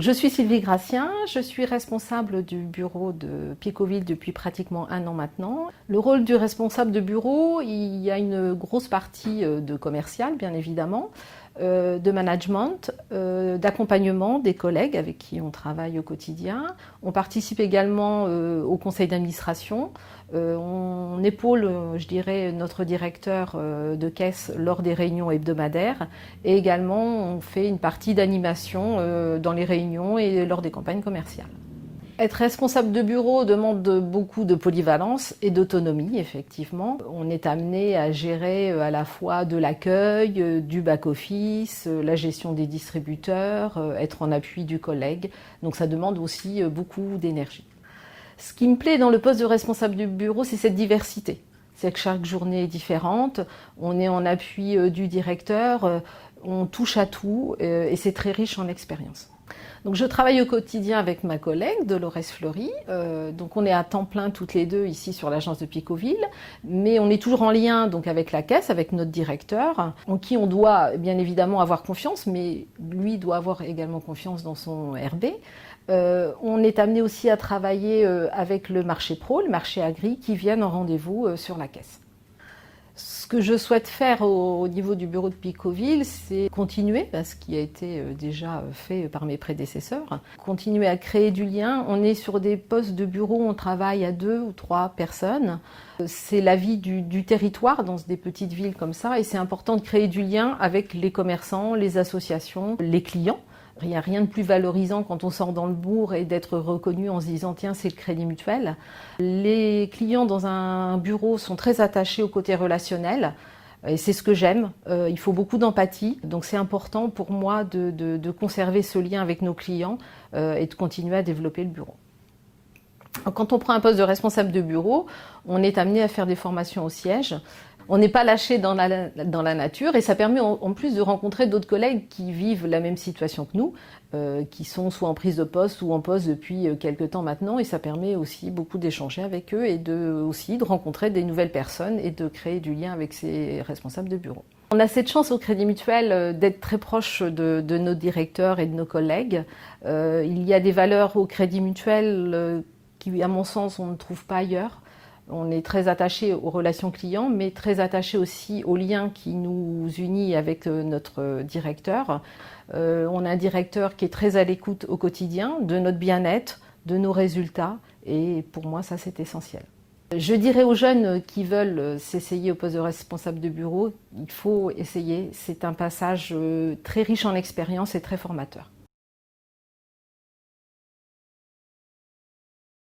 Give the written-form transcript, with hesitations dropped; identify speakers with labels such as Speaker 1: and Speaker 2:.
Speaker 1: Je suis Sylvie Gratien, je suis responsable du bureau de Picoville depuis pratiquement 1 an maintenant. Le rôle du responsable de bureau, il y a une grosse partie de commercial, bien évidemment, de management, d'accompagnement des collègues avec qui on travaille au quotidien. On participe également au conseil d'administration. On épaule, je dirais, notre directeur de caisse lors des réunions hebdomadaires et également on fait une partie d'animation dans les réunions et lors des campagnes commerciales. Être responsable de bureau demande beaucoup de polyvalence et d'autonomie, effectivement. On est amené à gérer à la fois de l'accueil, du back-office, la gestion des distributeurs, être en appui du collègue. Donc ça demande aussi beaucoup d'énergie. Ce qui me plaît dans le poste de responsable du bureau, c'est cette diversité. C'est que chaque journée est différente, on est en appui du directeur, on touche à tout et c'est très riche en expérience. Donc je travaille au quotidien avec ma collègue Dolores Fleury, donc on est à temps plein toutes les deux ici sur l'agence de Picoville, mais on est toujours en lien donc avec la caisse, avec notre directeur, en qui on doit bien évidemment avoir confiance, mais lui doit avoir également confiance dans son RB. On est amené aussi à travailler avec le marché pro, le marché agri, qui viennent en rendez-vous sur la caisse. Ce que je souhaite faire au niveau du bureau de Picoville, c'est continuer, ce qui a été déjà fait par mes prédécesseurs, continuer à créer du lien. On est sur des postes de bureau, on travaille à 2 ou 3 personnes. C'est la vie du territoire dans des petites villes comme ça et c'est important de créer du lien avec les commerçants, les associations, les clients. Il n'y a rien de plus valorisant quand on sort dans le bourg et d'être reconnu en se disant tiens c'est le Crédit Mutuel. Les clients dans un bureau sont très attachés au côté relationnel et c'est ce que j'aime. Il faut beaucoup d'empathie donc c'est important pour moi de conserver ce lien avec nos clients et de continuer à développer le bureau. Quand on prend un poste de responsable de bureau, on est amené à faire des formations au siège. On n'est pas lâché dans la nature et ça permet en plus de rencontrer d'autres collègues qui vivent la même situation que nous, qui sont soit en prise de poste ou en poste depuis quelque temps maintenant et ça permet aussi beaucoup d'échanger avec eux et aussi de rencontrer des nouvelles personnes et de créer du lien avec ces responsables de bureau. On a cette chance au Crédit Mutuel d'être très proche de nos directeurs et de nos collègues. Il y a des valeurs au Crédit Mutuel qui, à mon sens, on ne trouve pas ailleurs. On est très attaché aux relations clients, mais très attaché aussi aux liens qui nous unissent avec notre directeur. On a un directeur qui est très à l'écoute au quotidien de notre bien-être, de nos résultats, et pour moi, ça c'est essentiel. Je dirais aux jeunes qui veulent s'essayer au poste de responsable de bureau, il faut essayer. C'est un passage très riche en expérience et très formateur.